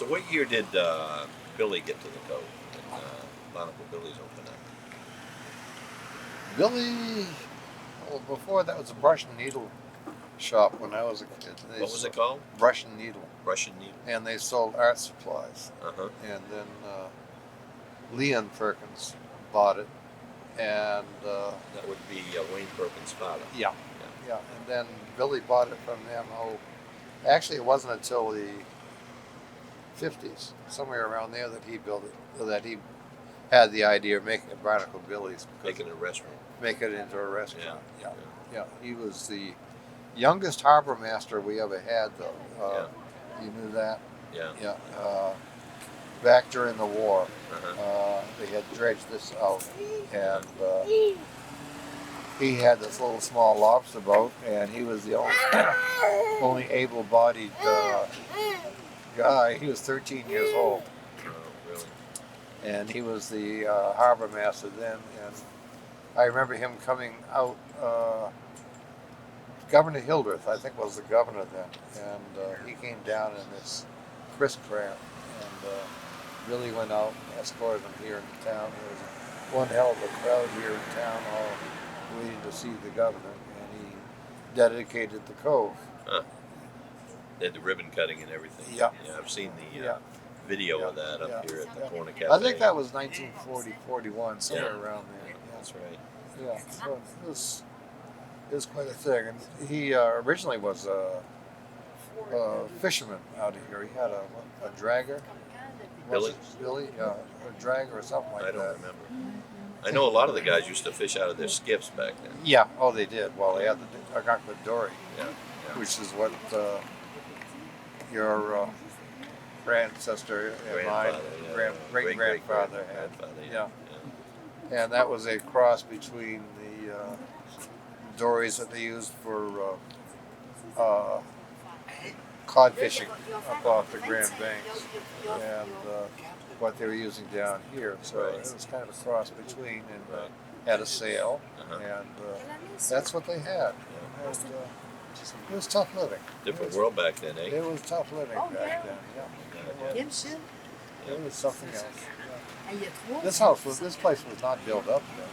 So what year did Billy get to the Cove? And Barnacle Billy's open up. Billy, well, before that was a brush and needle shop when I was a kid. What was it called? Brush and Needle. Brush and Needle. And they sold art supplies. Uh-huh. And then Leon Perkins bought it. And that would be Wayne Perkins' father. Yeah. And then Billy bought it from them. Oh, actually, it wasn't until the 50s, somewhere around there, that he built it. That he had the idea of making a Barnacle Billy's. Making a restaurant. Make it into a restaurant. Yeah. He was the youngest harbor master we ever had, though. You knew that? Yeah. Back during the war, Uh-huh. they had dredged this out, and he had this little small lobster boat, and he was the only able-bodied guy. He was 13 years old. Oh, really? And he was the harbor master then, and I remember him coming out. Governor Hildreth, I think, was the governor then, and he came down in this Chris craft, and Billy went out and escorted him here in town. There was one hell of a crowd here in town, all waiting to see the governor, and he dedicated the Cove. Huh. They had the ribbon cutting and everything. Yeah. I've seen the video of that up here at the Corner Cafe. I think that was 1940, 41, somewhere around there. That's right. Yeah, so it was quite a thing. And he originally was a fisherman out of here. He had a dragger. Billy? Billy, a dragger or something like that. I don't remember. I know a lot of the guys used to fish out of their skiffs back then. Yeah, oh, they did. Well, they had the Algonquin dory, Yeah. which is what your ancestor and mine, great-grandfather had. Yeah. And that was a cross between the dories that they used for cod fishing up off the Grand Banks and what they were using down here. So it was kind of a cross between, and had a sail, and that's what they had. And, it was tough living. Different world back then, eh? It was tough living back then. Yeah. It was something else. Yeah. This place was not built up then.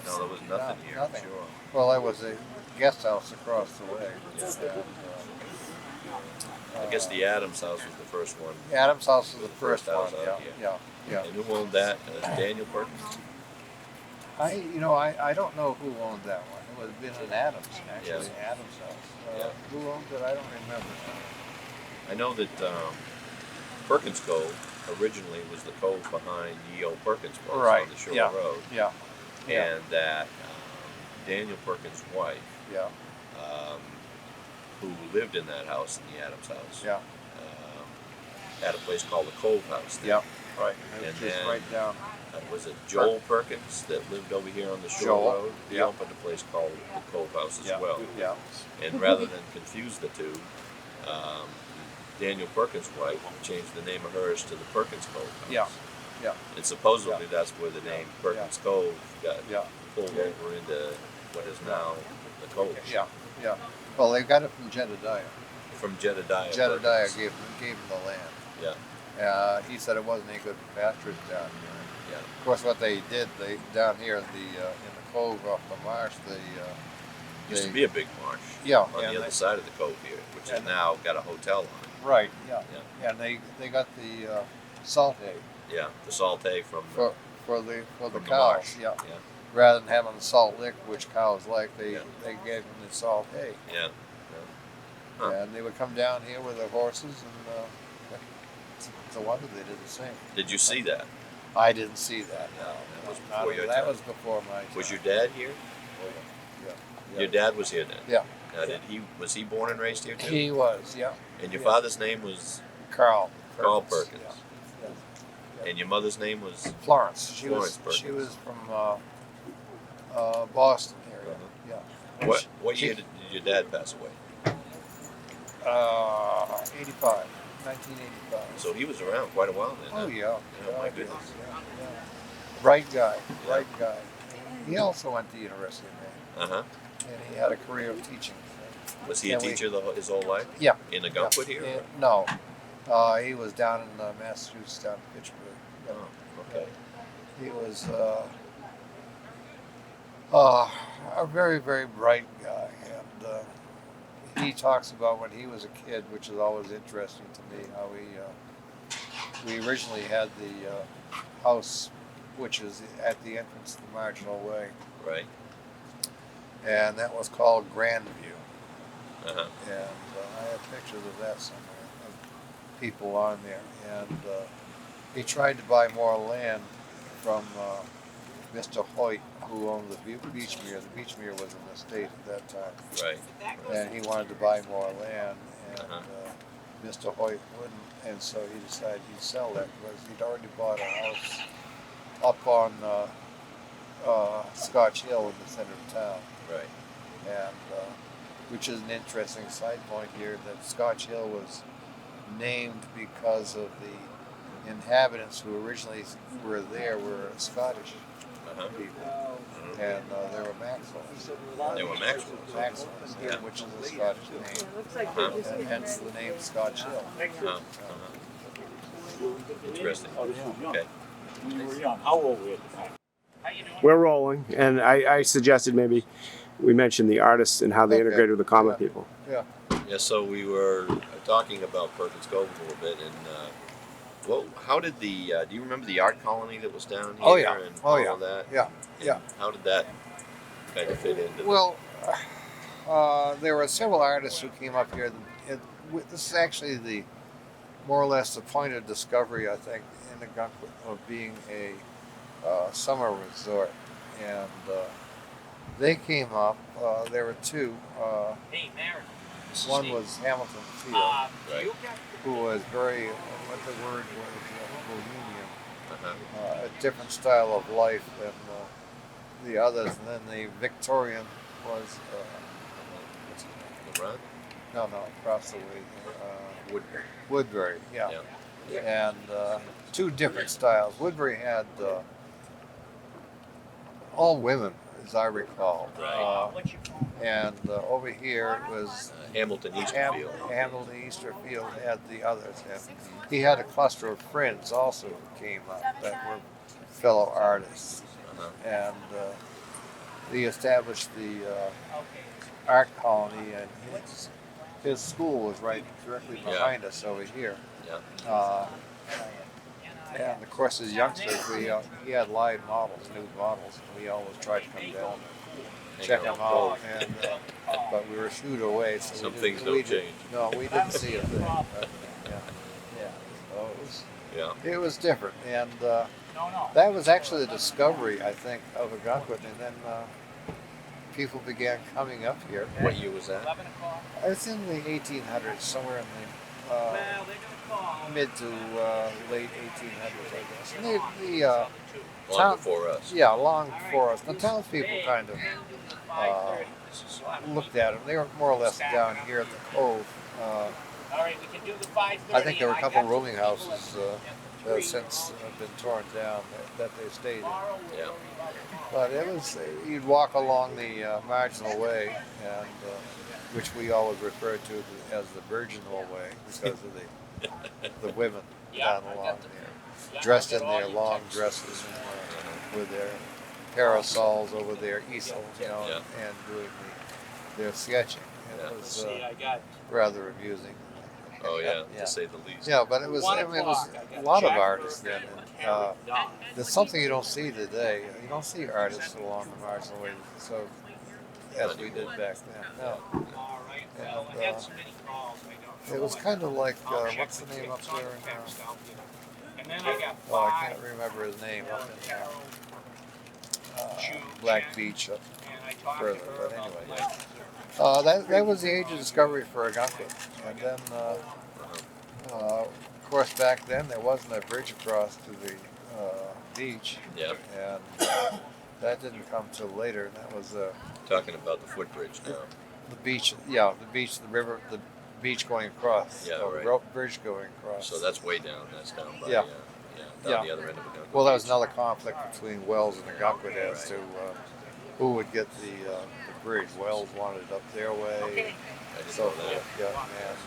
No, there was nothing here. Nothing. Sure. Well, there was a guest house across the way. I guess the Adams house was the first one. Adams house was the first house one. out here. Yeah. And who owned that? Daniel Perkins? I don't know who owned that one. It would have been an Adams, actually. Yeah. Adams house. Who owned it? I don't remember. I know that Perkins Cove originally was the cove behind the old Perkins place on the Shore Road. Yeah. And that Daniel Perkins' wife, who lived in that house, in the Adams house, had a place called the Cove House there. Yeah. Right. And Just then, right down. was it Joel Perkins that lived over here on the Shore Road? He opened a place called the Cove House as well. Yeah. And rather than confuse the two, Daniel Perkins' wife changed the name of hers to the Perkins Cove House. Yeah. And supposedly that's where the name Perkins Cove got pulled over into what is now the Cove. Yeah. Well, they got it from Jedediah. From Jedediah. Jedediah Perkins. gave him the land. Yeah. He said it wasn't any good for pasturage down here. Yeah. Of course, what they did, down here in the cove off the marsh, Used to be a big marsh. Yeah. On the other side of the cove here, which has now got a hotel on it. Right. Yeah. And they got the salt hay. Yeah, the salt hay from the the cows. marsh. Yeah. Rather than having the salt lick, which cows like, they gave them the salt hay. Yeah. Huh. And they would come down here with their horses, and it's a wonder they did the same. Did you see that? I didn't see that. No, that was before your time. That was before my time. Was your dad here? Yeah. Your dad was here then? Yeah. Now, was he born and raised here too? He was, yeah. And your father's name was? Carl Perkins. Yeah. And your mother's name was? Florence. She Perkins. was from Boston area. Yeah. What year did your dad pass away? 1985. So he was around quite a while then. Oh yeah. Oh my goodness. Yeah. Bright guy. He also went to the University of Maine. And he had a career of teaching. Was he a teacher his whole life? Yeah. In the Gunkwit here? No. He was down in Massachusetts, down in Pittsburgh. Oh, okay. He was a very, very bright guy, and he talks about when he was a kid, which is always interesting to me. How we originally had the house, which is at the entrance to the Marginal Way, Right. and that was called Grandview. Uh-huh. And I have pictures of that somewhere, of people on there. And he tried to buy more land from Mr. Hoyt, who owned the Beechmere. The Beechmere was an estate at that time. Right. And he wanted to buy more land, and Uh-huh. Mr. Hoyt wouldn't. And so he decided he'd sell that because he'd already bought a house up on Scotch Hill in the center of town. Right. And which is an interesting side point here, that Scotch Hill was named because of the inhabitants who originally were there were Scottish Uh-huh. people, and they were Maxwells. They were Maxwells. Maxwells, Yeah. which is a Scottish name, Uh-huh. and hence the name Scotch Hill. Uh-huh. Interesting. Okay. We were young. How old were you at the time? We're rolling, and I suggested maybe we mention the artists and how they Okay. integrated with the comic Yeah. people. Yeah. Yeah, so we were talking about Perkins Cove a little bit, and well, how did the do you remember the art colony that was down here? Oh, yeah. And Oh, all yeah. of that? Yeah. And Yeah. How did that kind of fit into? Well, there were several artists who came up here. This is actually the more or less the point of discovery, I think, in the Gunkwit of being a summer resort, and they came up. There were two. Hey, Mary. One was Hamilton Field, Right. who was very, what the word was, bohemian, Uh-huh. a different style of life than the others. And then the Victorian was, LeBron? no, across the way, Woodbury. Woodbury, yeah. Yeah. And two different styles. Woodbury had all women, as I recall. Right. And over here it was Hamilton Easterfield. Hamilton Easterfield had the others. And he had a cluster of friends also who came up that were fellow artists. Uh-huh. And he established the art colony, and his school was right directly behind us over here. Yeah. And of course, as youngsters, he had live models, nude models, and we always tried to come down and check them out. And, but we were shooed away. So Some we things didn't, don't we didn't- change. No, we didn't see a thing. But, yeah. So Yeah. it was different, and that was actually the discovery, I think, of Algonquin. And then people began coming up here. What year was that? It's in the 1800s, somewhere in the mid to late 1800s, I guess. And Long town- before us. yeah, long before us. The townspeople kind of looked at them. They were more or less down here at the cove. I think there were a couple of rooming houses that have since been torn down that they stayed in. Yeah. But it was, you'd walk along the Marginal Way, and which we always referred to as the Virginal Way because of the women down along there, dressed in their long dresses and with their parasols over their easels, Yeah. and doing their sketching. Yeah. It was rather amusing. Oh yeah, to say the least. Yeah, but it was a lot of artists then. And, there's something you don't see today. You don't see artists along the Marginal Way so as we did back then. No. And, it was kind of like what's the name up there? I can't remember his name up in Black Beach up further. But anyway, that was the age of discovery for Algonquin. And then, of course, back then there wasn't a bridge across to the beach. Yeah. And that didn't come till later. And that was Talking about the footbridge now. the beach. Yeah, the beach, the river, the beach going across. Yeah, right. Rope bridge going across. So that's way down. That's down by Yeah. down the other end of the Well, that was another conflict between Wells and Algonquin as to who would get the bridge. Wells wanted it up their way. I didn't So know forth, that. yeah, and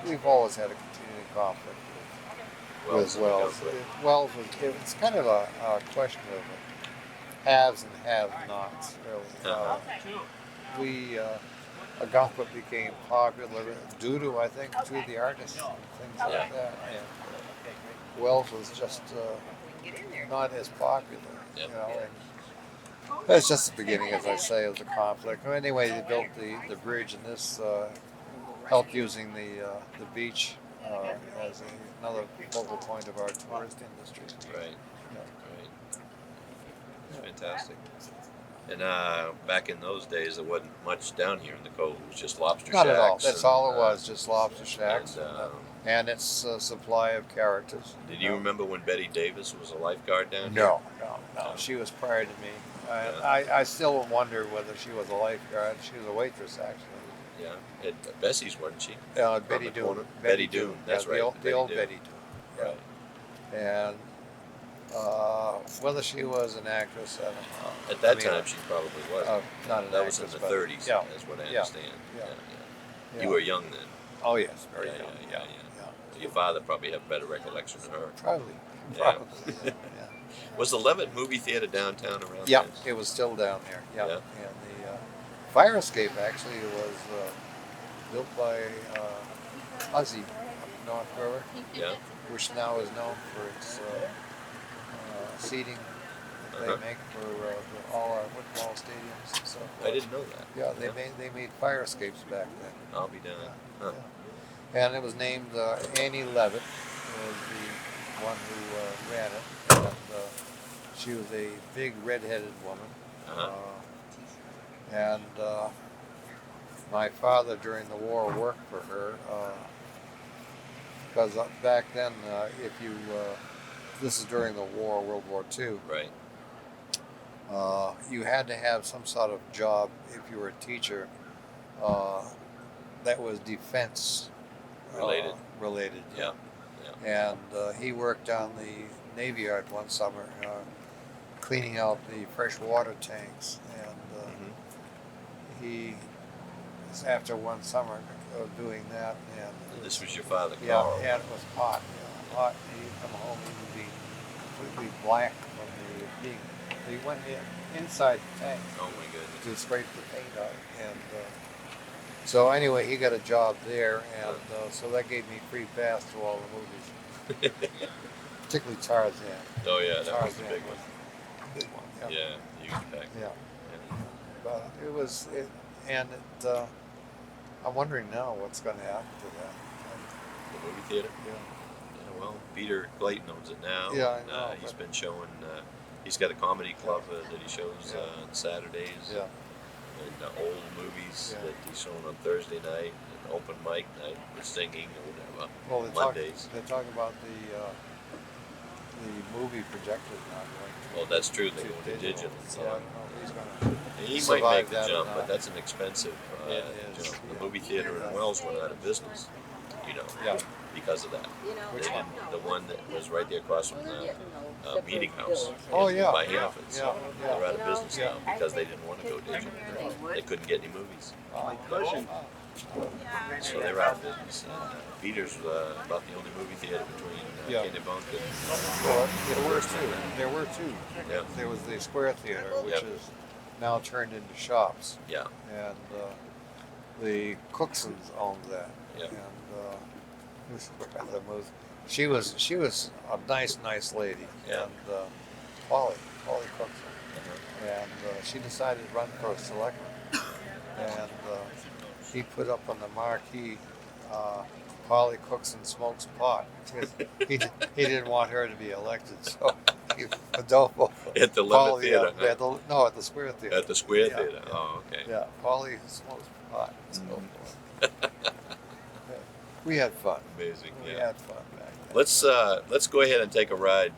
we've always had a continuing conflict with Wells. Wells was, it's kind of a question of haves and have-nots, really. Algonquin became popular due to, I think, to the artists and things like that. And Wells was just not as popular, you know. And that's just the beginning, as I say, of the conflict. Anyway, they built the bridge, and this helped using the beach as another focal point of our tourist industry. Right. Right. It's fantastic. And back in those days, there wasn't much down here in the cove. It was just lobster Not shacks. at all. That's all it was, just lobster shacks And, and its supply of characters. did you remember when Betty Davis was a lifeguard down here? No. She was prior to me. I still wonder whether she was a lifeguard. She was a waitress, actually. Yeah. At Bessie's, wasn't she? Betty Doon. Betty Doon. That's right. The old Betty Doon. Right. And whether she was an actress, I don't know. At that time, she probably wasn't. Not an that actress. was in the 30s, yeah, is what I yeah, understand. yeah. You were young then. Oh, yes, very young. Yeah. Your father probably had better recollection of her. Probably. Yeah. Yeah. Was the Levitt movie theater downtown around Yeah, there? it was still down there. Yeah. Yeah. And the fire escape actually was built by Ozzy up North River, Yeah. which now is known for its seating that they make for all our football stadiums and so forth. I didn't know that. Yeah, they made fire escapes back then. I'll be down. Huh. Yeah. And it was named Annie Levitt was the one who ran it. And, she was a big red-headed woman. Uh-huh. And my father during the war worked for her because back then, if you this is during the war, World War II. Right. You had to have some sort of job if you were a teacher that was defense related. Yeah. And he worked on the Navy Yard one summer, cleaning out the fresh water tanks, and he was after one summer of doing that, and This was your father, yeah, Carl. and it was hot. Hot. And he'd come home, he would be completely black from the being. He went inside the tank Oh my goodness. to scrape the paint out, and so anyway, he got a job there, and so that gave me free pass to all the movies, particularly Tarzan. Oh yeah, that was the Tarzan big one. Big one. Yeah, huge pack. Yeah. But it was, I'm wondering now what's going to happen to that. The movie theater. Yeah. Yeah, well, Peter Clayton owns it now. Yeah, I and, know, he's but- been showing. He's got a comedy club that he shows on Saturdays. Yeah. And old movies Yeah. that he's showing on Thursday night, and open mic night with singing or whatever. Well, Mondays. They're talking about the movie projectors not going. Well, that's true. They go to digital. So I don't know if he's going to. He might survive make the that or jump, not. but that's an expensive. It is, The yeah. movie theater in Wells went out of business. Yeah. Because of that. Which They one? didn't- The one that was right there across from the meeting house. Oh, yeah. By Yeah. Hanford's. Yeah. They're out of Yeah. business now because they didn't want to go digital. They couldn't get any movies. So they're out of business. Peter's about the only movie theater between Kennebunk and Well, there were two. Yeah. There was the Square Theater, which Yep. is now turned into shops, Yeah. and the Cooksons owned that. Yep. And she was a nice lady. Yeah. And Polly Cookson, and she decided to run for selectman, and he put up on the marquee. Polly Cookson smokes pot. He didn't want her to be elected, so Adolfo. At the Levitt Polly, Theater. at the Square Theater. At the Square Yeah. Theater. Oh, okay. Yeah, Polly smokes pot. And so forth. We had fun. Amazing. We Yeah. had fun back then. Let's go ahead and take a ride.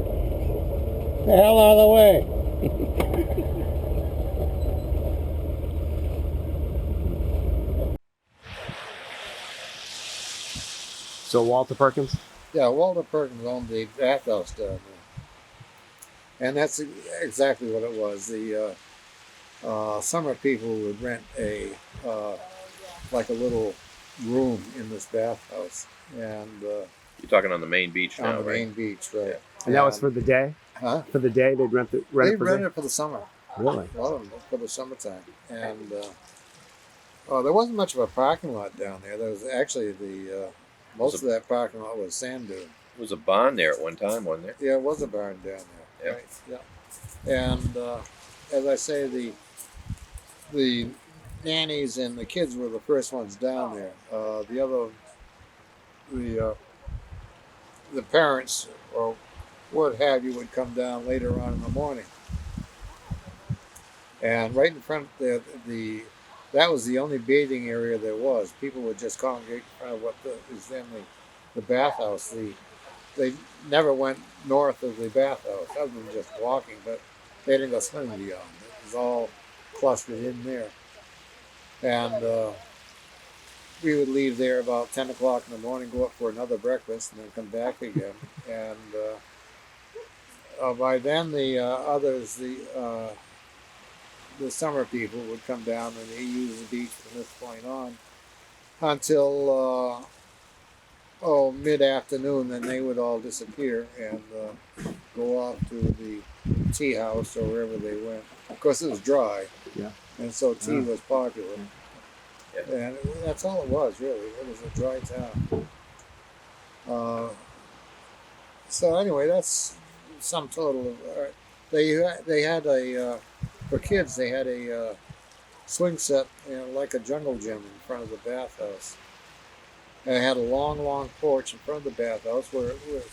The hell out of the way. So Walter Perkins. Yeah, Walter Perkins owned the bathhouse down there, and that's exactly what it was. The summer people would rent like a little room in this bathhouse, and You're talking on the main beach on now, the right? main beach, right? Yeah. And that was for the day. Huh? For the day, they'd rent They it for the rented day. it for the summer. Really? A lot of them for the summertime, and there wasn't much of a parking lot down there. There was actually most of that parking lot was sand dune. There was a barn there at one time, wasn't there? Yeah, it was a barn down there. Yeah. Right. Yeah. And as I say, the nannies and the kids were the first ones down there. The parents or what have you would come down later on in the morning. And right in front that was the only bathing area there was. People would just congregate in front of what is then the bathhouse. They never went north of the bathhouse, other than just walking, but they didn't go swimming beyond. It was all clustered in there. And we would leave there about 10 o'clock in the morning, go up for another breakfast, and then come back again. And by then, the summer people would come down and they use the beach from this point on until mid-afternoon. Then they would all disappear and go off to the tea house or wherever they went. Of course, it was dry, and so tea was popular. Yeah. And that's all it was, really. It was a dry town. So anyway, that's sum total of. They had for kids. They had a swing set, like a jungle gym in front of the bathhouse. And it had a long, long porch in front of the bathhouse where it was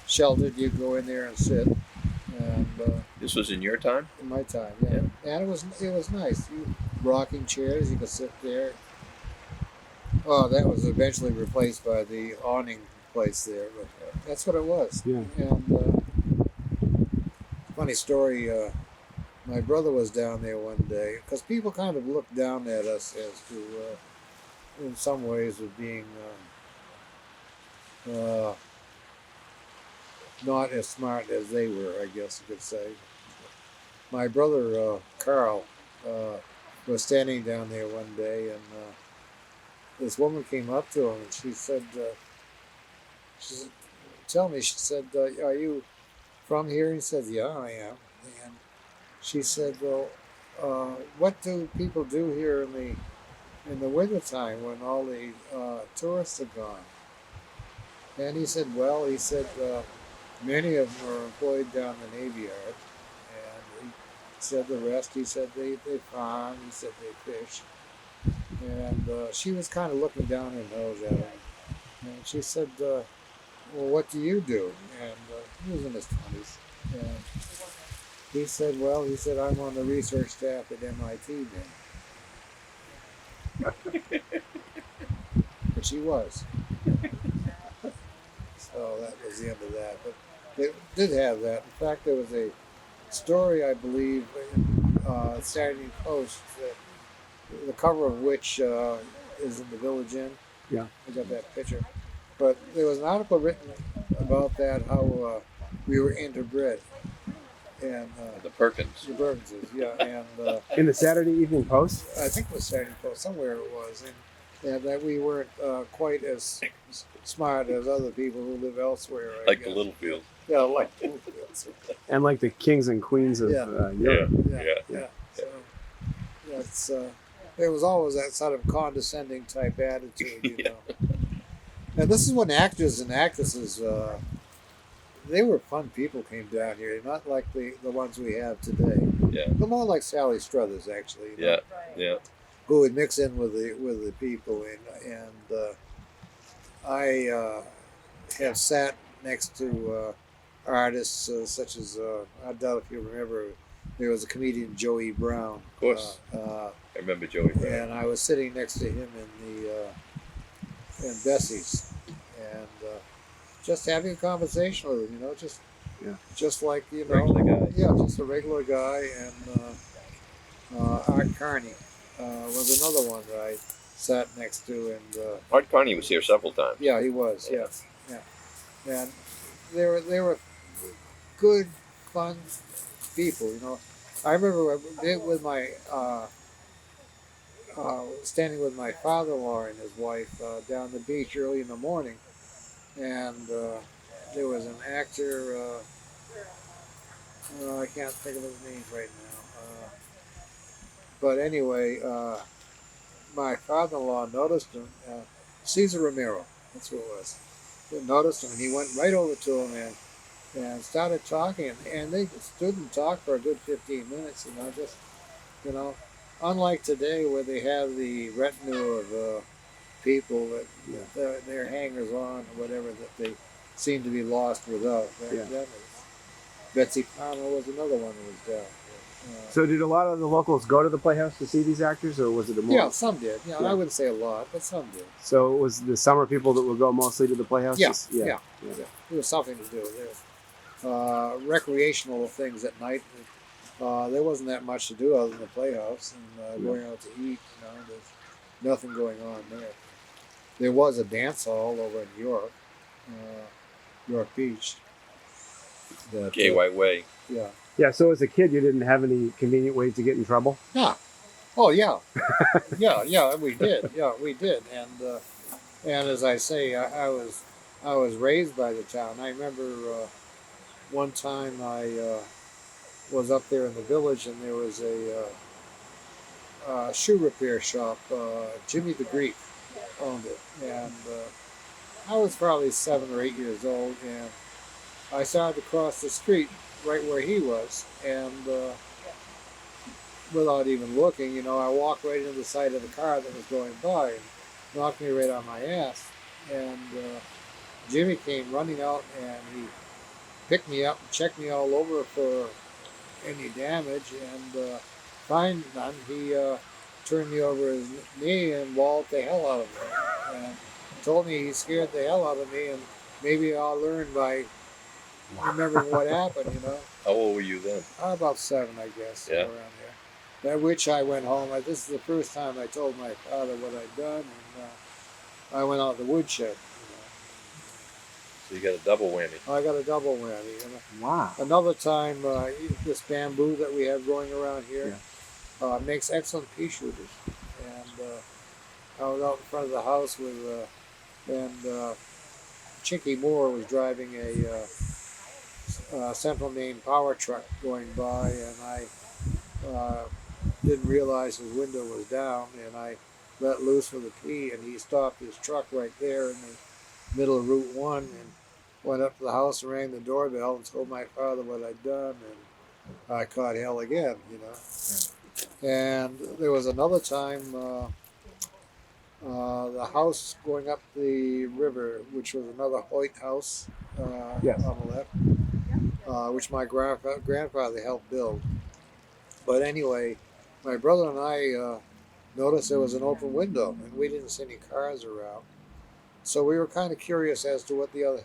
sheltered. You'd go in there and sit. And This was in your time? in my time, yeah. And it was nice. Rocking chairs, you could sit there. Oh, that was eventually replaced by the awning place there, but that's what it was. Yeah. And funny story, my brother was down there one day, because people kind of looked down at us as to, in some ways, of being not as smart as they were, I guess you could say. My brother, Carl, was standing down there one day, and this woman came up to him and she said, "Tell me," she said, "are you from here?" He said, "Yeah, I am." And she said, "Well, what do people do here in the wintertime when all the tourists are gone?" And he said, "Well," he said, "many of them are employed down the Navy Yard." And he said the rest, he said they farm, he said they fish. And she was kind of looking down her nose at him. And she said, "Well, what do you do?" And he was in his 20s. And he said, "Well," he said, "I'm on the research staff at MIT now." But she was. So that was the end of that. But they did have that. In fact, there was a story, I believe, in Saturday Post, that the cover of which is in the Village Inn. Yeah. I got that picture. But there was an article written about that, how we were interbred. And The Perkins. the Perkinses, yeah. And In the Saturday Evening Post. I think it was Saturday Post, somewhere it was. And that we weren't quite as smart as other people who live elsewhere. I Like guess. the Littlefield. Yeah, like Littlefields. And like the kings and queens of Yeah. Europe. Yeah. So that's there was always that sort of condescending type attitude, you know. And this is when actors and actresses, they were fun people came down here, not like the ones we have today. Yeah. They're more like Sally Struthers, actually. You know, Yeah. who would mix in with the people, and I have sat next to artists such as I doubt if you remember, there was a comedian Joey Brown. Of course. I remember Joey Brown. And I was sitting next to him in Bessie's, and just having a conversation with him, you know, just like, you know, Regular guy. yeah, just a regular guy. And Art Carney was another one that I sat next to, and Art Carney was here several times. yeah, he was, yeah, and they were good, fun people. You know, I remember with my standing with my father-in-law and his wife down the beach early in the morning, and there was an actor. I can't think of his name right now. But anyway, my father-in-law noticed him. Cesar Romero, that's who it was. He noticed him, and he went right over to him and started talking, and they stood and talked for a good 15 minutes. You know, just you know, unlike today where they have the retinue of people that they're hangers on or whatever that they seem to be lost without. Back then, Betsy Palmer was another one who was down. So did a lot of the locals go to the Playhouse to see these actors, or was it a more? Yeah, some did. Yeah, I wouldn't say a lot, but some did. So it was the summer people that would go mostly to the Playhouse? Yeah. There was something to do. There recreational things at night. There wasn't that much to do other than the Playhouse and going out to eat. You know, there's nothing going on there. There was a dance hall over in York, York Beach. Gay White Way. Yeah. Yeah, so as a kid, you didn't have any convenient ways to get in trouble? Yeah. Oh, yeah. yeah, we did. Yeah, we did. And as I say, I was raised by the town. I remember one time I was up there in the village, and there was a shoe repair shop. Jimmy the Greek owned it, and I was probably 7 or 8 years old, and I started to cross the street right where he was, and without even looking, you know, I walked right into the side of the car that was going by and knocked me right on my ass. And Jimmy came running out, and he picked me up and checked me all over for any damage, and finding none, he turned me over his knee and walloped the hell out of me, and told me he scared the hell out of me, and maybe I'll learn by remembering what happened, you know. How old were you then? About 7, I guess, Yeah. around there. At which I went home. This is the first time I told my father what I'd done, and I went out the woodshed. So you got a double whammy. I got a double whammy. Wow. Another time, this bamboo that we have growing around here makes excellent pea shooters. And I was out in front of the house with, and Chinky Moore was driving a Central Maine power truck going by, and I didn't realize his window was down, and I let loose with a pea, and he stopped his truck right there in the middle of Route 1 and went up to the house and rang the doorbell and told my father what I'd done, and I caught hell again, you know. And there was another time, the house going up the river, which was another Hoyt house on the left, which my grandfather helped build. But anyway, my brother and I noticed there was an open window, and we didn't see any cars around. So we were kind of curious as to what the other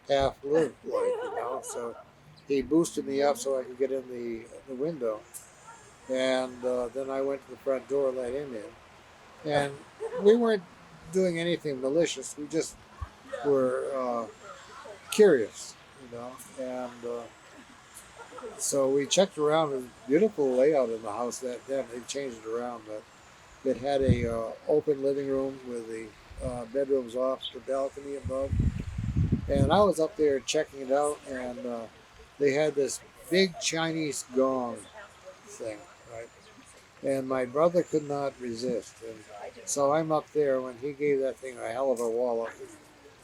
half lived like, you know. So he boosted me up so I could get in the window. And then I went to the front door and let him in. And we weren't doing anything malicious. We just were curious, you know. And so we checked around. It was a beautiful layout in the house that then they changed it around, but it had a open living room with the bedrooms off the balcony above. And I was up there checking it out, and they had this big Chinese gong thing, right? And my brother could not resist. And so I'm up there when he gave that thing a hell of a wallop,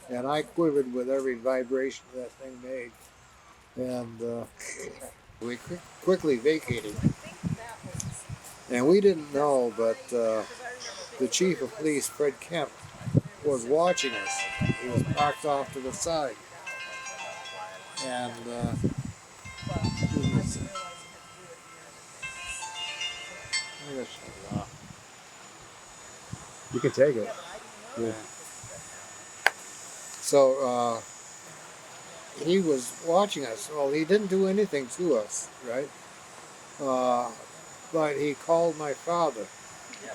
and I quivered with every vibration that thing made. And we quickly vacated. And we didn't know, but the chief of police, Fred Kemp, was watching us. He was parked off to the side. And You can take it. yeah. So he was watching us. Well, he didn't do anything to us, right? But he called my father. He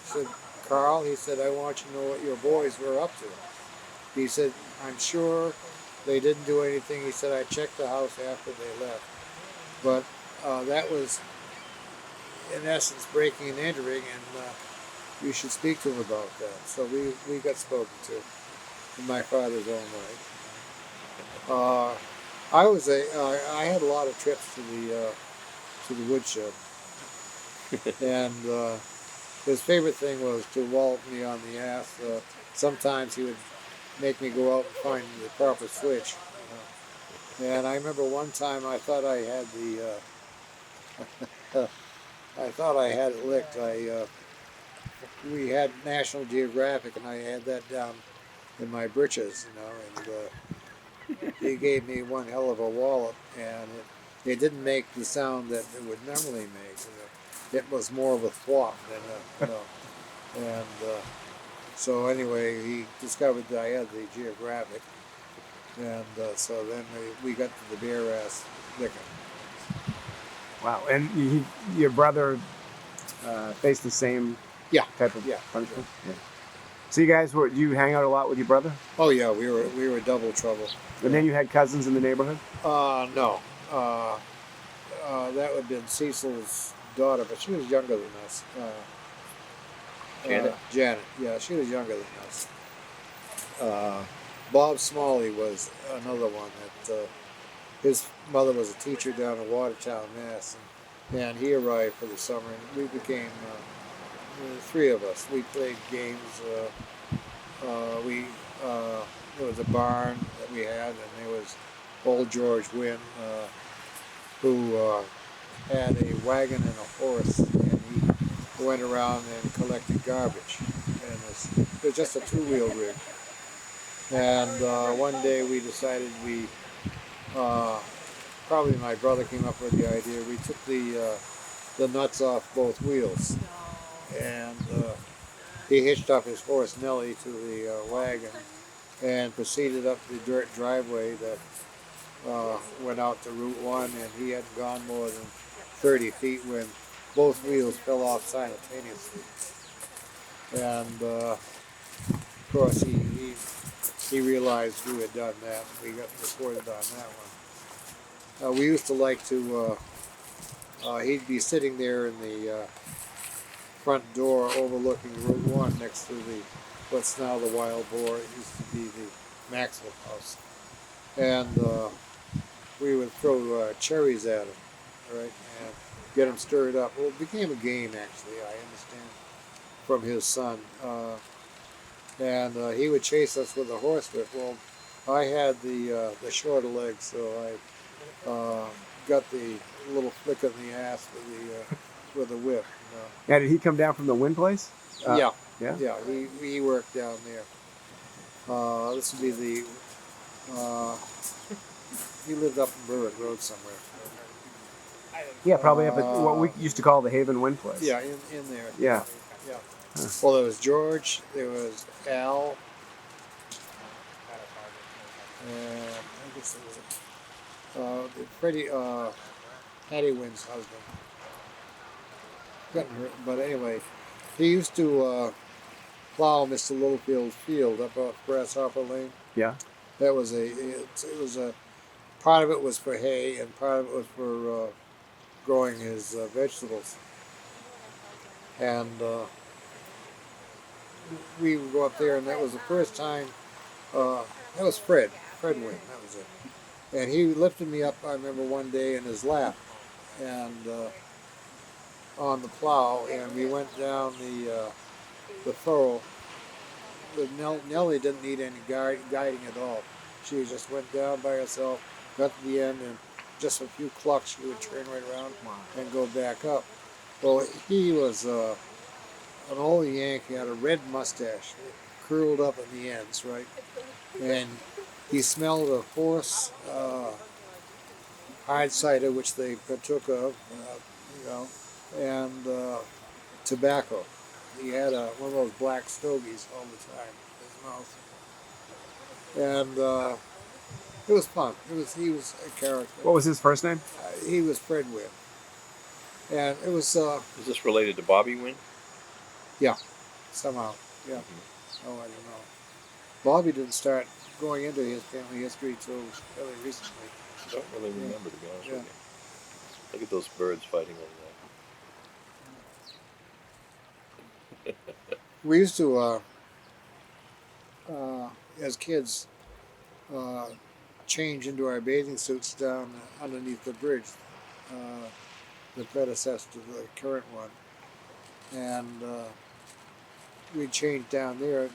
said, Carl, he said, I want you to know what your boys were up to. He said, I'm sure they didn't do anything. He said, I checked the house after they left. But that was, in essence, breaking and entering, and you should speak to him about that. So we got spoken to in my father's own right. I had a lot of trips to the woodshed, and his favorite thing was to wallop me on the ass. Sometimes he would make me go out and find the proper switch. And I remember one time I thought I had I thought I had it licked. We had National Geographic, and I had that down in my britches, and he gave me one hell of a wallop, and it didn't make the sound that it would normally make. It was more of a thwop than and so anyway, he discovered that I had the Geographic, and so then we got to the bare ass licking. Wow. And your brother faced the same type of punishment? Sure. Yeah. So you guys do you hang out a lot with your brother? Oh yeah, we were double trouble. And then you had cousins in the neighborhood? No. That would have been Cecil's daughter, but she was younger than us. Janet? Janet, yeah, she was younger than us. Bob Smalley was another one that his mother was a teacher down in Watertown, Mass. And he arrived for the summer, and we became three of us. We played games. There was a barn that we had, and there was old George Wynn, who had a wagon and a horse, and he went around and collected garbage. And it was just a two-wheel rig. And one day we decided probably my brother came up with the idea. We took the nuts off both wheels, and he hitched up his horse Nellie to the wagon and proceeded up the dirt driveway that went out to Route 1, and he hadn't gone more than 30 feet when both wheels fell off simultaneously. And of course he realized who had done that. We got reported on that one. We used to like to, he'd be sitting there in the front door overlooking Route 1 next to what's now the Wild Boar. It used to be the Maxwell House. And we would throw cherries at him, right, and get him stirred up. Well, it became a game, actually, I understand, from his son. And he would chase us with a horsewhip. Well, I had the shorter legs, so I got the little flick in the ass with the whip. Yeah, did he come down from the Wynn place? Yeah. Yeah? He worked down there. This would be he lived up in Berwick Road somewhere. Yeah, probably up at what we used to call the Haven Wynn place. Yeah, in there. Yeah. Yeah. Well, there was George, there was Al, and I guess there was Freddie, Hattie Wynn's husband. Gotten hurt, but anyway, he used to plow Mr. Littlefield's field up off Grasshopper Lane. Yeah. That was part of it was for hay, and part of it was for growing his vegetables. And we would go up there, and that was the first time. That was Fred Wynn. That was it. And he lifted me up. I remember one day in his lap, and on the plow, and we went down the furrow. Nellie didn't need any guiding at all. She just went down by herself, got to the end, and just a few clucks, she would turn right around and go back up. Well, he was an old Yank. He had a red mustache, curled up in the ends, right? And he smelled a horse hard cider, which they partook of, and tobacco. He had one of those black stogies all the time in his mouth, and it was fun. He was a character. What was his first name? He was Fred Wynn, and it was. Is this related to Bobby Wynn? Yeah, somehow. Yeah. Mhm. Oh, I don't know. Bobby didn't start going into his family history till fairly recently. I don't really Yeah. remember, to be honest Yeah. with you. Look at those birds fighting over We used to, as kids, uh, change into our bathing suits down underneath the bridge, uh, the predecessor to the current one, and we'd change down there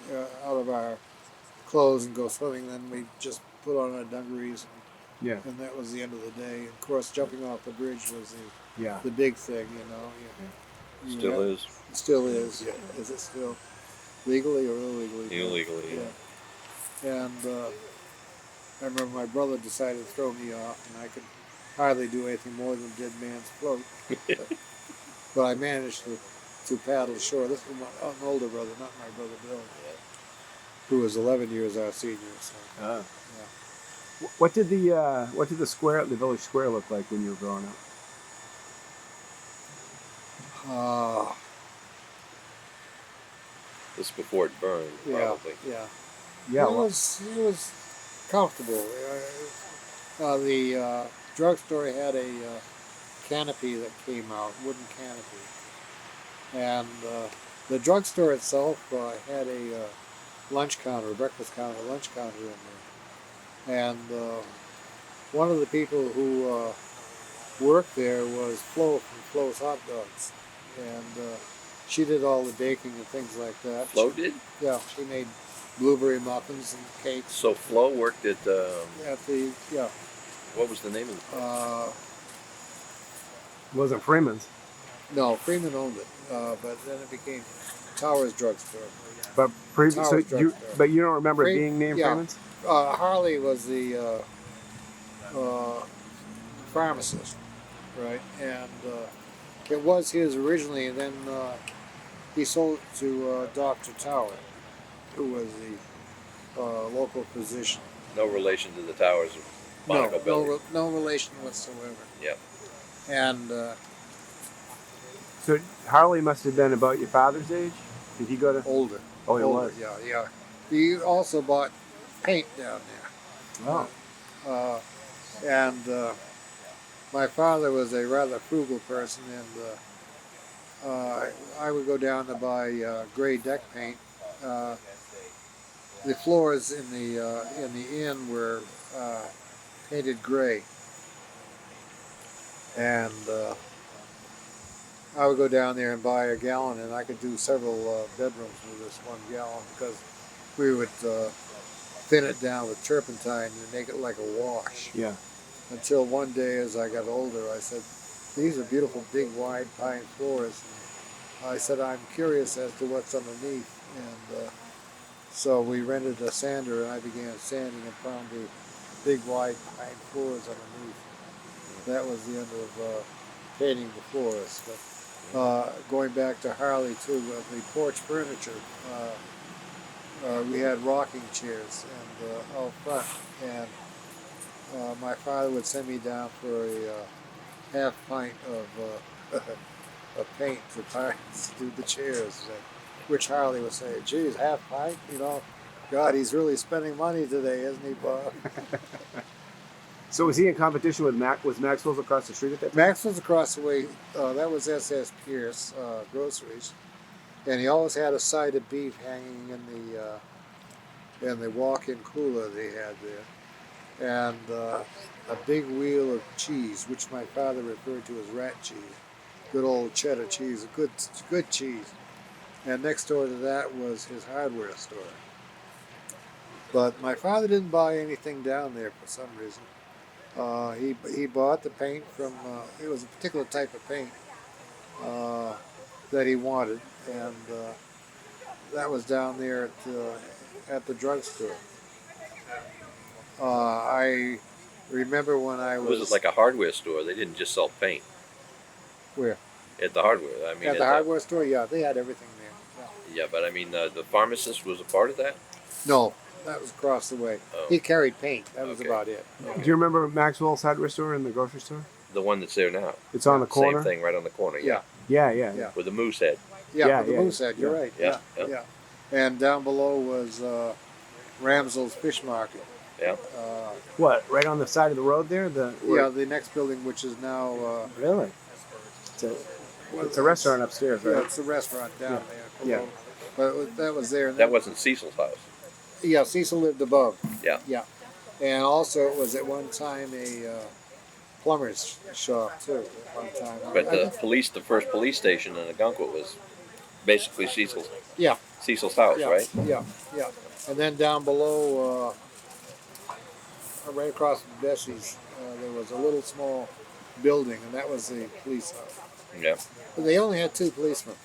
out of our clothes and go swimming. Then we'd just put on our dungarees, Yeah. and that was the end of the day. And of course, jumping off the bridge was Yeah. the big thing, you know. that. Still is. It still is. Yeah. Is it still legally or illegally? Illegally, yeah. And I remember my brother decided to throw me off, and I could hardly do anything more than dead man's float. But I managed to paddle ashore. This was an older brother, not my brother Bill, who was 11 years our senior. So, Ah. yeah. What did the square, the village square, look like when you were growing up? This is before it burned, Yeah, probably. yeah. Yeah. It was comfortable. The drugstore had a canopy that came out, wooden canopy, and the drugstore itself had a lunch counter, breakfast counter, lunch counter in there, and one of the people who worked there was Flo from Flo's Hot Dogs, and she did all the baking and things like that. Flo did? Yeah, she made blueberry muffins and cakes. So Flo worked at, At the what was the name of the place? It wasn't Freeman's, no, Freeman owned it, but then it became Towers Drugstore. but Towers so drugstore. but you don't remember it Free- being named yeah. Freeman's? Harley was the pharmacist, right? And it was his originally, and then he sold it to Dr. Tower, who was the local physician. No relation to the towers of Monaco Belly. No relation whatsoever. Yep. And So Harley must have been about your father's age. Did he go to? older. Oh, he older, was. Yeah. He also bought paint down there. Oh. And my father was a rather frugal person, and I would go down to buy gray deck paint. The floors in the inn were painted gray, and I would go down there and buy a gallon, and I could do several bedrooms with this 1 gallon because we would thin it down with turpentine and make it like a wash. Yeah. Until one day, as I got older, I said, "These are beautiful, big, wide pine floors." And I said, "I'm curious as to what's underneath," and so we rented a sander, and I began sanding and found the big, wide pine floors underneath. That was the end of painting the floors. But going back to Harley too, the porch furniture, we had rocking chairs and out front, and my father would send me down for a half pint of of paint to do the chairs, which Harley would say, "Geez, half pint, you know, God, he's really spending money today, isn't he, Bob?" So was he in competition with Was Maxwell's across the street at that time? Maxwell's across the way. That was S.S. Pierce Groceries, and he always had a side of beef hanging in the walk-in cooler they had there, and a big wheel of cheese, which my father referred to as rat cheese, good old cheddar cheese, a good cheese. And next door to that was his hardware store. But my father didn't buy anything down there for some reason. He bought the paint from, it was a particular type of paint that he wanted, and that was down there at the drugstore. I remember when I was... Was it like a hardware store? They didn't just sell paint. Where? At the hardware. I mean, At the hardware store, yeah, they had everything there. Yeah, but I mean, the pharmacist was a part of that? No, that was across the way. Oh. He carried paint. That was Okay. about it. Do you remember Maxwell's hardware store in the grocery store? The one that's there now. It's on the corner. Same thing, right on the corner. Yeah. Yeah. Yeah. With the moose head. Yeah, the yeah, Moosehead. You're right. Yeah, yeah. Yeah. And down below was Ramsell's Fish Market. Yeah. What? Right on the side of the road there? Yeah, the next building, which is now Really? It's a, well, it's a restaurant upstairs, yeah, right? it's a restaurant down there Yeah. below. But that was there. And That then, wasn't Cecil's house. yeah, Cecil lived above. Yeah. Yeah, and also it was at one time a plumber's shop too. At one time. But the first police station in Algonquin was basically Yeah. Cecil's house, Yeah, right? yeah, yeah. And then down below, right across from Bessie's, there was a little small building, and that was the police house. Yeah. But they only had 2 policemen.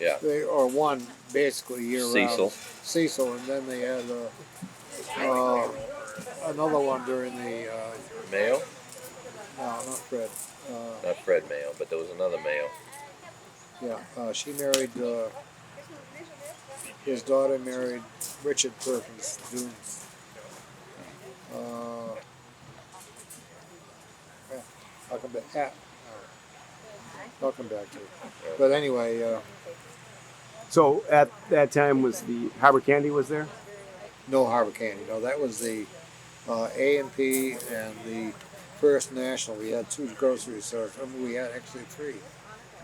Yeah. Or one, basically, year Cecil. round. Cecil, and then they had another one during the, Mayo? no, not Fred. Not Fred Mayo, but there was another Mayo. Yeah, she married, his daughter married Richard Perkins, Dunes. Yeah, I'll come back. I'll come back to it. But anyway, So at that time was the Harbor Candy was there? no Harbor Candy. No, that was the A&P and the First National. We had 2 grocery stores. I mean, we had actually 3.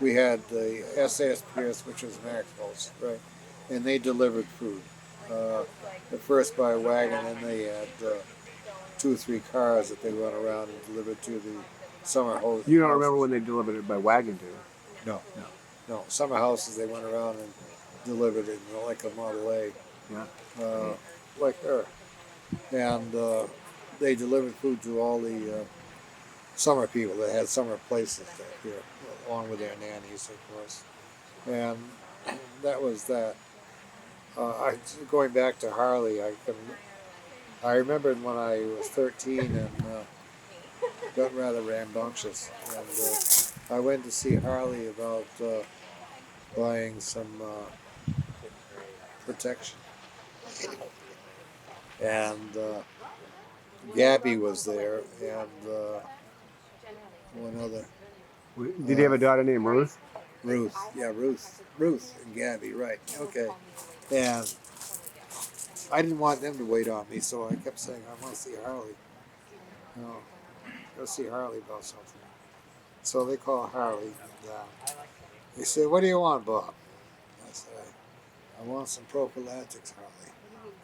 We had the SAS Pierce, which was Maxwell's, right? And they delivered food. At first by wagon, and they had 2 or 3 cars that they went around and delivered to the summer houses. You don't remember when they delivered it by wagon, do you? No, summer houses. They went around and delivered it, like a Model A. Yeah. Like her. And they delivered food to all the summer people that had summer places here, along with their nannies, of course. And that was that. Going back to Harley, I remembered when I was 13 and got rather rambunctious. And I went to see Harley about buying some protection. And Gabby was there, and one other. Did he have a daughter named Ruth? Ruth. Yeah, Ruth and Gabby, right. Okay. And I didn't want them to wait on me, so I kept saying, I want to see Harley. No, go see Harley about something. So they call Harley, and they said, what do you want, Bob? I said, I want some prophylactics, Harley.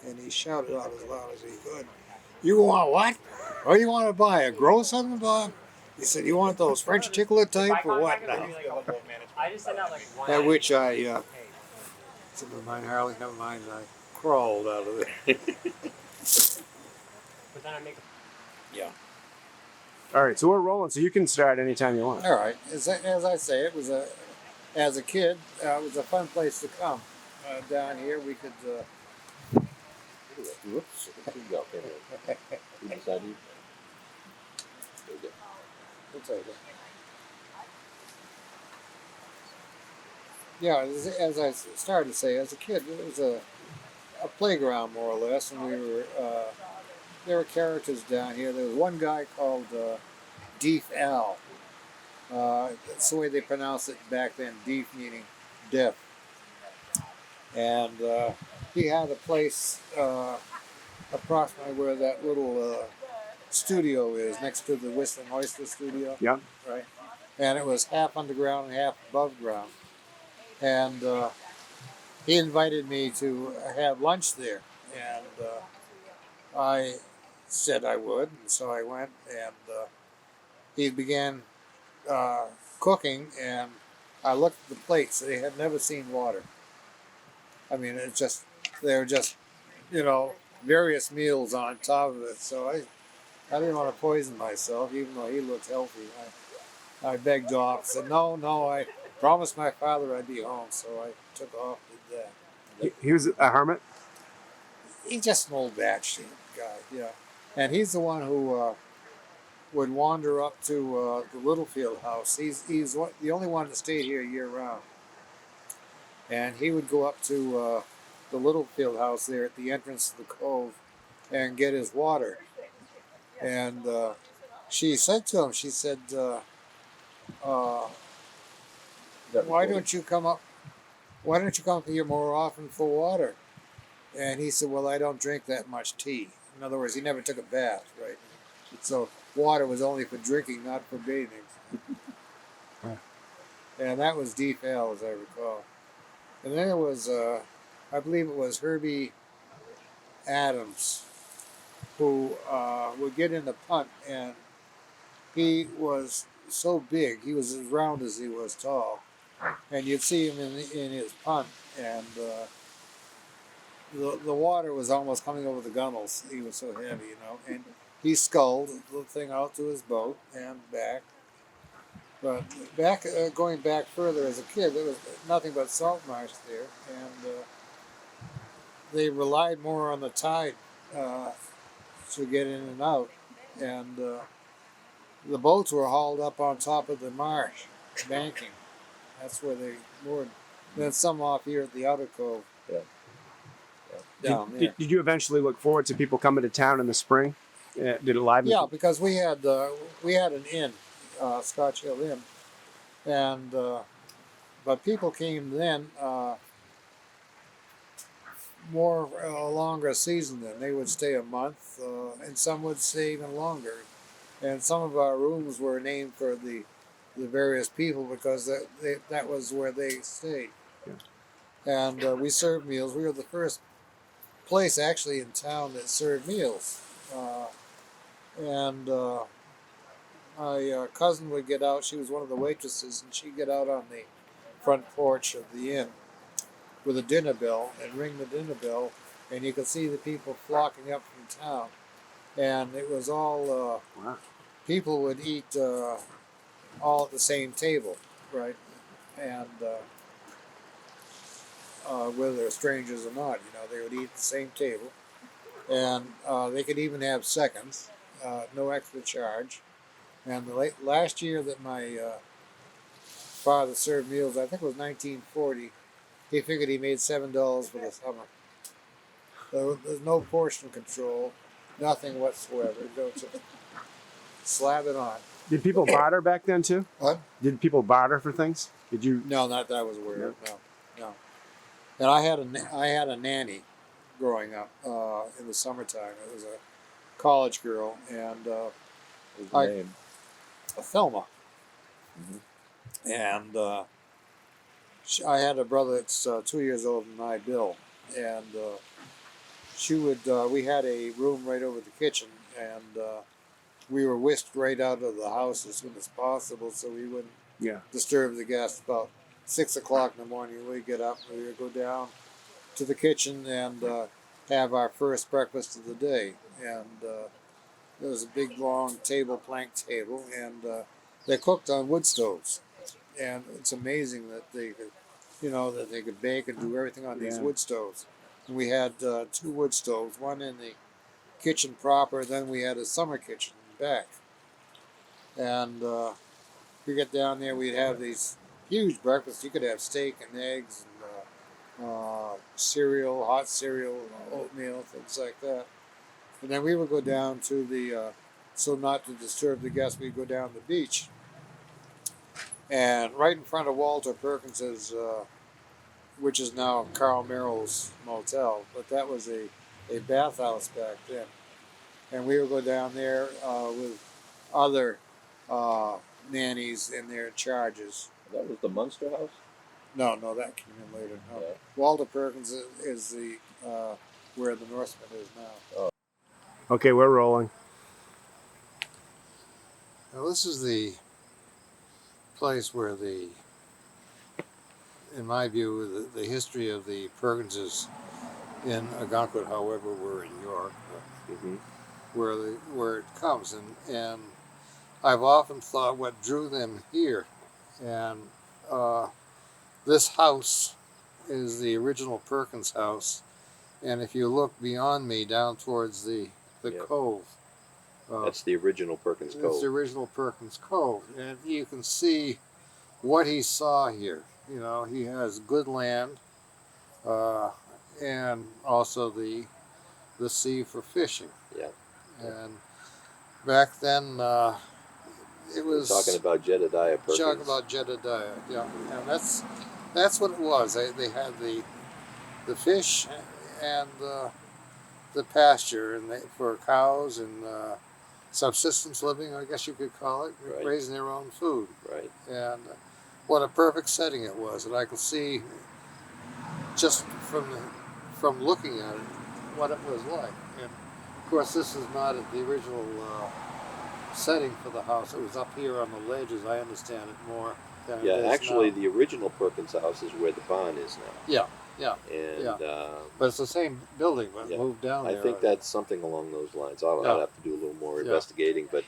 And he shouted out as loud as he could, you want what? What do you want to buy? A grow something, Bob? He said, you want those French tickler type or what now? At which I said, never mind, Harley, never mind. I crawled out of there. Yeah. All right, so we're rolling, so you can start anytime you want. All right. As I say, it was as a kid, it was a fun place to come. Down here, we could. Whoops. We'll take it. Yeah, as I started to say, as a kid, it was a playground more or less, and we were there were characters down here. There was one guy called Deef Al. That's the way they pronounced it back then. Deef meaning deaf, and he had a place approximately where that little studio is, next to the Whistling Oyster Studio. Yeah. Right. And it was half underground and half above ground. And he invited me to have lunch there, and I said I would, and so I went, and he began cooking, and I looked at the plates. They had never seen water. I mean, they were just, various meals on top of it. So I didn't want to poison myself, even though he looked healthy. I begged off, said, no, I promised my father I'd be home, so I took off with that. He was a hermit? He's just an old bachelor guy, yeah. And he's the one who would wander up to the Littlefield house. He's the only one that stayed here year round. And he would go up to the Littlefield house there at the entrance to the cove and get his water. And she said to him, she said, why don't you come up why don't you come here more often for water? And he said, well, I don't drink that much tea. In other words, he never took a bath, right? So water was only for drinking, not for bathing. And that was Deep L, as I recall. And then it was, I believe it was Herbie Adams, who would get in the punt, and he was so big, he was as round as he was tall. And you'd see him in his punt, and the water was almost coming over the gunnels. He was so heavy, you know. And he sculled the thing out to his boat and back. But going back further as a kid, there was nothing but salt marsh there, and they relied more on the tide to get in and out. And the boats were hauled up on top of the marsh, banking. That's where they moored. Then some off here at the outer cove. Yeah. Down there. Did you eventually look forward to people coming to town in the spring? Did it liven? Yeah, because we had an inn, Scotch Hill Inn, and but people came then more a longer season. Then they would stay a month, and some would stay even longer. And some of our rooms were named for the various people because that was where they stayed. Yeah. And we served meals. We were the first place actually in town that served meals. And my cousin would get out. She was one of the waitresses, and she'd get out on the front porch of the inn with a dinner bell and ring the dinner bell, and you could see the people flocking up from town. And it was all Wow. people would eat all at the same table, right? And whether they're strangers or not, you know, they would eat at the same table, and they could even have seconds, no extra charge. And the last year that my father served meals, I think it was 1940, he figured he made $7 for the summer. So there's no portion control, nothing whatsoever. Just slab it on. Did people barter back then too? What? Did people barter for things? Did you? No, not that I was aware of. No. And I had a nanny growing up in the summertime. It was a college girl, and His name. Thelma. Mm-hmm. And I had a brother that's 2 years older than I, Bill, and she would. We had a room right over the kitchen, and we were whisked right out of the house as soon as possible, so we wouldn't disturb the guests. About 6 o'clock in the morning, we'd get up, we would go down to the kitchen and have our first breakfast of the day. And there was a big, long table, plank table, and they cooked on wood stoves. And it's amazing that they could, that they could bake and do everything on these wood stoves. And we had 2 wood stoves, one in the kitchen proper, then we had a summer kitchen back. And we get down there, we'd have these huge breakfasts. You could have steak and eggs and cereal, hot cereal, oatmeal, things like that. And then we would go down to the, so not to disturb the guests, we'd go down the beach. And right in front of Walter Perkins's, which is now Carl Merrill's motel, but that was a bathhouse back then. And we would go down there with other nannies in their charges. That was the Munster House? No, that came in later. No. Yeah. Walter Perkins is the where the Norseman is now. Oh. Okay, we're rolling. Now this is the place where in my view, the history of the Perkinses in Algonquin, however, were in York, where it comes, and I've often thought what drew them here, and this house is the original Perkins house, and if you look beyond me down towards the cove, that's the original Perkins Cove. It's the original Perkins Cove, and you can see what he saw here. He has good land, and also the sea for fishing. Yeah. And back then, it was talking about Jedediah Perkins. Talking about Jedediah, yeah. And That's what it was. They had the fish and the pasture, and for cows and subsistence living, I guess you could call it, Right. raising their own food. Right. And what a perfect setting it was, and I could see just from looking at it what it was like. And of course, this is not the original setting for the house. It was up here on the ledge, as I understand it, more than it Yeah, is actually, now. the original Perkins house is where the barn is now. Yeah, yeah. And Yeah. But it's the same building, but yeah, moved down I there. think that's something along those lines. I'd Yeah. have to do a little more Yeah. investigating, but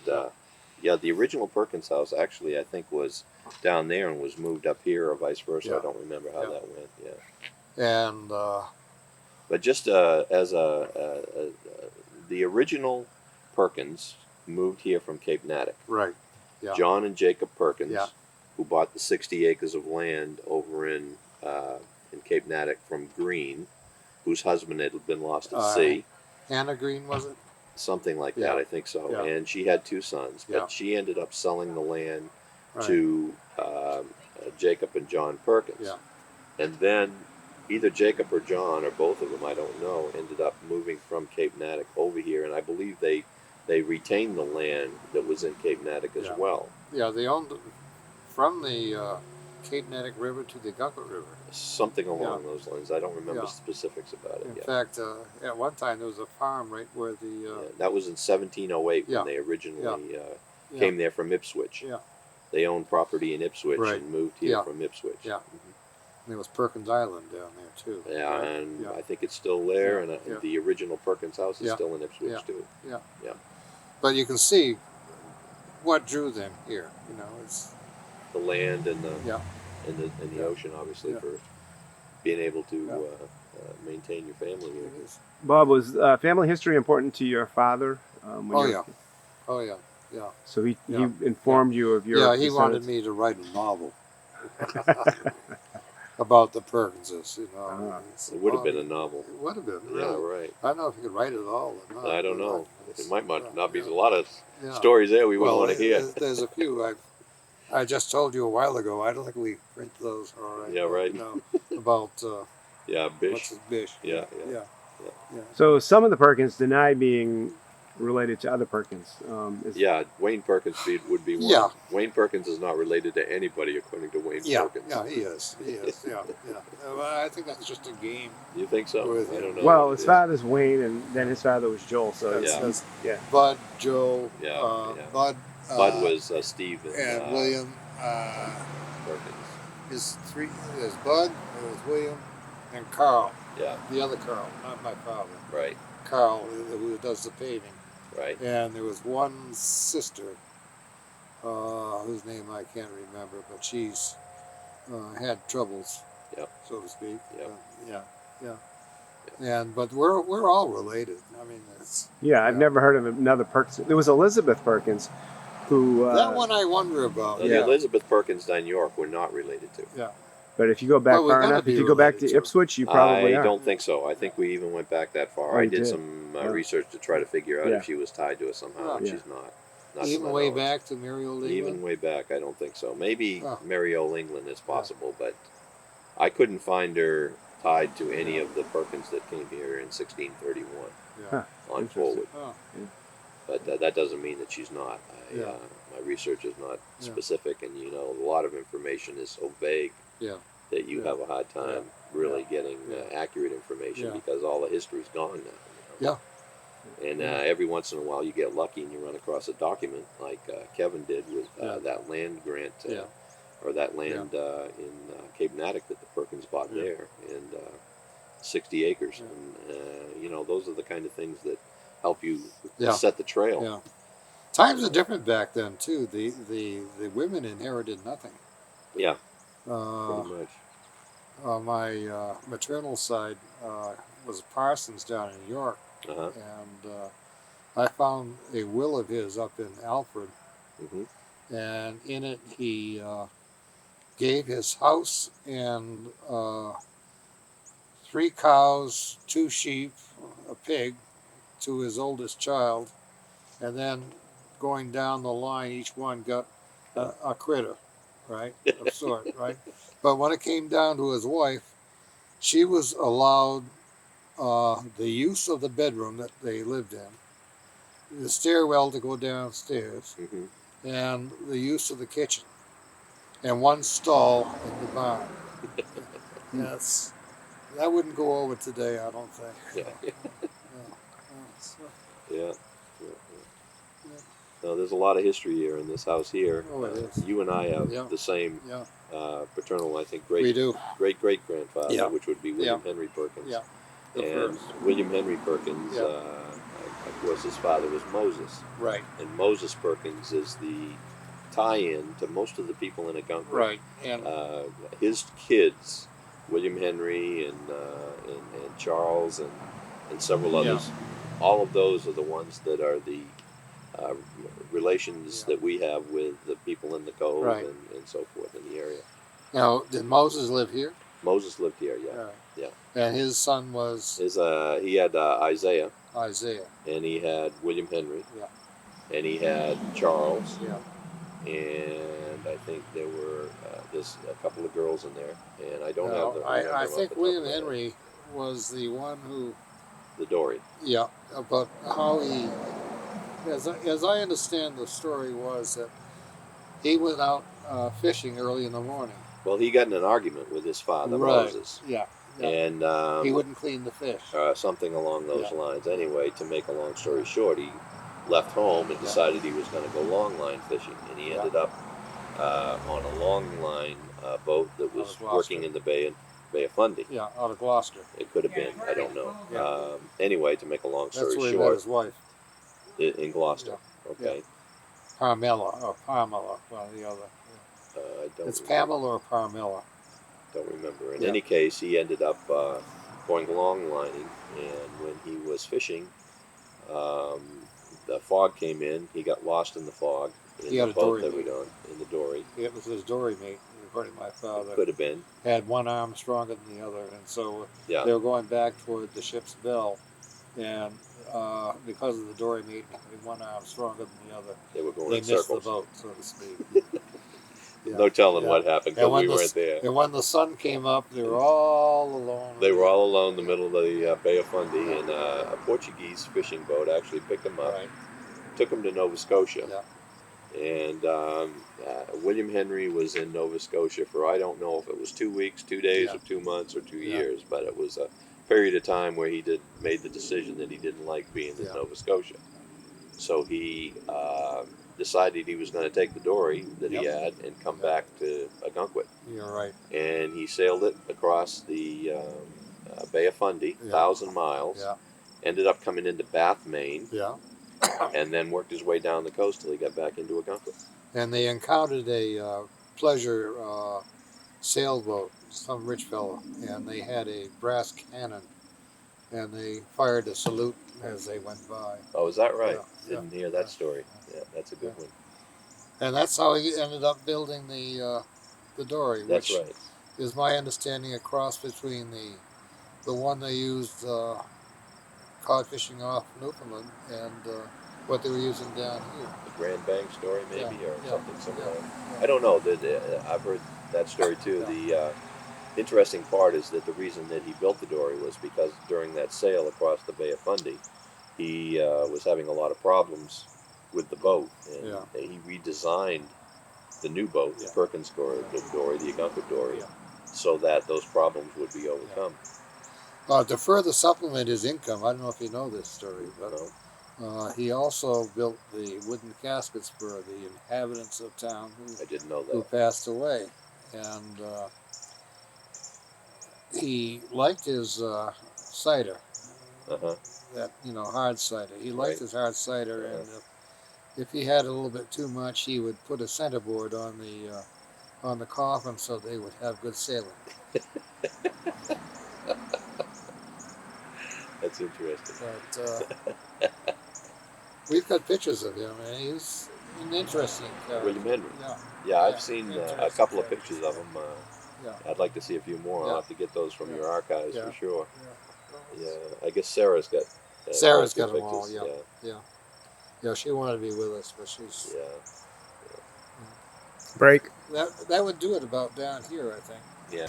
yeah, the original Perkins house actually I think was down there and was moved up here, or vice versa. Yeah. I don't remember how Yeah. that went. Yeah, And but just as the original Perkins moved here from Cape Nattic. right. Yeah. John and Jacob Perkins, Yeah. who bought the 60 acres of land over in Cape Nattic from Green, whose husband had been lost at sea. Hannah Green, was it? Something like Yeah. that, I think so. Yeah. And she had two sons, but Yeah. she ended up selling the land Right. to Jacob and John Perkins. Yeah. And then either Jacob or John, or both of them, I don't know, ended up moving from Cape Nattic over here. And I believe they retained the land that was in Cape Nattic as Yeah. well. Yeah, they owned it from the Cape Nattic River to the Gucket River. Something along those lines. I don't remember Yeah. specifics about it In yet. fact, at one time there was a farm right where the Yeah, that was in 1708 Yeah. when they originally yeah. came there from Ipswich. Yeah. They owned property in Ipswich Right. and moved here Yeah. from Ipswich. Yeah. There was Perkins Island down there too. Yeah, right? and Yeah. I think it's still there, Yeah, and yeah. the original Perkins house is Yeah. still in Ipswich Yeah. too. But you can see what drew them here. You know, it's The land and the yeah, and the Yeah. ocean, obviously, Yeah. for being able to Yeah. maintain your family here. it is. Bob, was family history important to your father? When Oh you were- yeah, oh yeah, yeah. So he Yeah. informed you of your. Yeah, he wanted descendants? me to write a novel about the Perkinses. You know, Uh-huh. And he said, It would have "Well, been a novel. It would have been. Yeah, Really. right. I don't know if you could write it all or not. I don't but know. it's- It might not be yeah. a lot of Yeah. stories there we wouldn't Well, want to hear. there's a few. I just told you a while ago. I don't think we print those. All right. Yeah, right. You know, about Yeah, what's Bish. his Bish. Yeah, Yeah. So some of the Perkins deny being related to other Perkins. Yeah, Wayne Perkins would be one. Yeah. Wayne Perkins is not related to anybody, according to Wayne Yeah, Perkins. yeah, he is. He is. Yeah, yeah. Well, I think that's just a game. You think so? With I him. don't know. Well, what his it is. father's Wayne, and then his father was Joel. So That's, Yeah. that's yeah. Bud, Joe, Yeah, yeah. Bud. Bud was Steve and William. Perkins. His three. There's Bud. There was William, and Carl. Yeah, The other Carl, not my father. right, Carl, who does the paving. right. And there was one sister, whose name I can't remember, but she's had troubles, Yep. so to speak. Yep. Yeah. But we're all related. I mean, it's Yeah, I've Yeah. never heard of another Perkins. There was Elizabeth Perkins, who. that one I wonder about. Now, Yeah. The Elizabeth Perkins down York we're not related to. Yeah. But if you go back Well, we far gotta enough, be if you go back to related to- Ipswich, you probably I are. don't think so. I think we even went back that far. Oh, I you did did? some Yeah. research to try to figure out Yeah. if she was tied to us somehow, and Yeah. she's not. Not to Even my way knowledge. back to Mary Old England. Even way back, I don't think so. Maybe Oh. Mary O. England is possible, but I couldn't find her tied to any of the Perkins that came here in 1631 Yeah. Huh. on Interesting. forward. Oh, But that doesn't mean that she's not. Yeah. My research is not Yeah. specific, and a lot of information is so vague yeah. that you Yeah. have a hard time really getting Yeah. accurate information Yeah. because all the history's gone now. And every once in a while, you get lucky and you run across a document like Kevin did with Yeah. that land grant, Yeah. or that land in Cape Nattic that the Perkins bought Yeah. there, and 60 acres. Yeah. And those are the kind of things that help you Yeah. set the trail. Yeah. Times are different back then too. The women inherited nothing. Yeah, Uh, pretty much. my maternal side was Parsons down in New York, Uh-huh. and I found a will of his up in Alfred, Hmm. and in it he gave his house and 3 cows, 2 sheep, a pig to his oldest child, and then going down the line, each one got a critter. right? Of sort, right? But when it came down to his wife, she was allowed the use of the bedroom that they lived in, the stairwell to go downstairs, Hmm. and the use of the kitchen, and one stall in the barn. That wouldn't go over today, I don't think. Yeah. No, so, Yeah. Yeah. Yeah. yeah. No, there's a lot of history here in this house here. Oh, it is. You and I have Yeah, the same yeah, paternal, I think, we do. great grandfather, Yeah, which would be yeah, William Henry Perkins. yeah. The And first. William Henry Perkins, Yeah, of course, his father was Moses. right, And Moses Perkins is the tie-in to most of the people in Algonquin. right, and Uh, his kids, William Henry and Charles and several yeah, others, all of those are the ones that are the uh, relations yeah, that we have with the people in the cove right. and so forth in the area. Now, did Moses live here? Moses lived here, yeah, Right. yeah. And his son was He had Isaiah, Isaiah. and he had William Henry, Yeah, and he had Charles, yeah. and I think there's a couple of girls in there, and I don't have Now, the remember I off the think top William of my head. Henry was the one who, The Dory. yeah, but how he, as I understand the story, was that he went out fishing early in the morning. Well, he got in an argument with his father Right. Moses, Yeah. Yeah. and He wouldn't clean the fish. something along those Yeah. lines. Anyway, to make a long story short, he left home and Yeah. decided he was going to go long line fishing, and he Yeah. ended up on a long line boat that was Out of Gloucester. working in the Bay of Fundy. Yeah, out of Gloucester. It could have been, I don't know. Yeah. Anyway, to make a long That's story where he met short, his wife, in Gloucester. Okay, Pamela or Pamela, one or the other. I don't. It's remember. Pamela or Pamela. Don't remember. In Yeah. any case, he ended up going long lining, and when he was fishing, um, the fog came in. He got lost in the fog in He the had a boat dory that we mate. on in the dory. It was his dory mate, according to my father. Could have been. Had one arm stronger than the other, and so Yeah. they were going back toward the ship's bell, and because of the dory mate having one arm stronger than the other, They were going they in missed circles. the boat, so to speak. Yeah. No telling Yeah. what happened because we weren't there. And when the sun came up, they were all alone. They were all alone in the middle of the Bay of Fundy, and a Portuguese fishing boat actually picked them up, Right. took them to Nova Scotia. Yeah. And William Henry was in Nova Scotia for, I don't know if it was 2 weeks, 2 days, Yeah. or 2 months, or 2 Yeah. years, but it was a period of time where he made the decision that he didn't like being in Yeah. Nova Scotia. So he decided he was going to take the dory that he Yep. had and come Yep. back to Algonquin. You're right. And he sailed it across the Bay of Fundy, Yeah. 1,000 miles, Yeah. ended up coming into Bath, Maine, Yeah. and then worked his way down the coast till he got back into Algonquin. And they encountered a pleasure sailboat, some rich fellow, and they had a brass cannon, and they fired a salute as they went by. Oh, is that right? Yeah. Didn't hear that story. Yeah, that's a good one. And that's how he ended up building the dory, That's which right. is my understanding a cross between the one they used cod fishing off Newfoundland and what they were using down here. The Grand Bank story, maybe, Yeah, or yeah, something similar. yeah. I don't know. I've heard that story too. Yeah. The interesting part is that the reason that he built the dory was because during that sail across the Bay of Fundy, he was having a lot of problems with the boat, and Yeah. he redesigned the new boat, the Yeah. Perkins dory, the Algonquin dory, Yeah. so that those problems would be overcome. To further supplement his income, I don't know if you know this story, but No, he also built the wooden caskets for the inhabitants of town I didn't know who that. passed away. And he liked his cider, Uh-huh. that, hard cider. He liked Right. his hard cider, and if he had a little bit too much, he would put a centerboard on the coffin so they would have good sailing. That's interesting. But we've got pictures of him, and he's an interesting character. William Henry. Yeah. Yeah, Yeah, I've seen a interesting couple of character. pictures of him. Yeah. I'd like to see a few more. Yeah. I'll have to get those from Yeah. your archives Yeah. for sure. Yeah. Yeah, I guess Sarah's got. Sarah's quite a few got them all. pictures. Yeah. Yeah. Yeah. She wanted to be with us, but she's. Yeah. Break. That would do it about down here, I think. Yeah.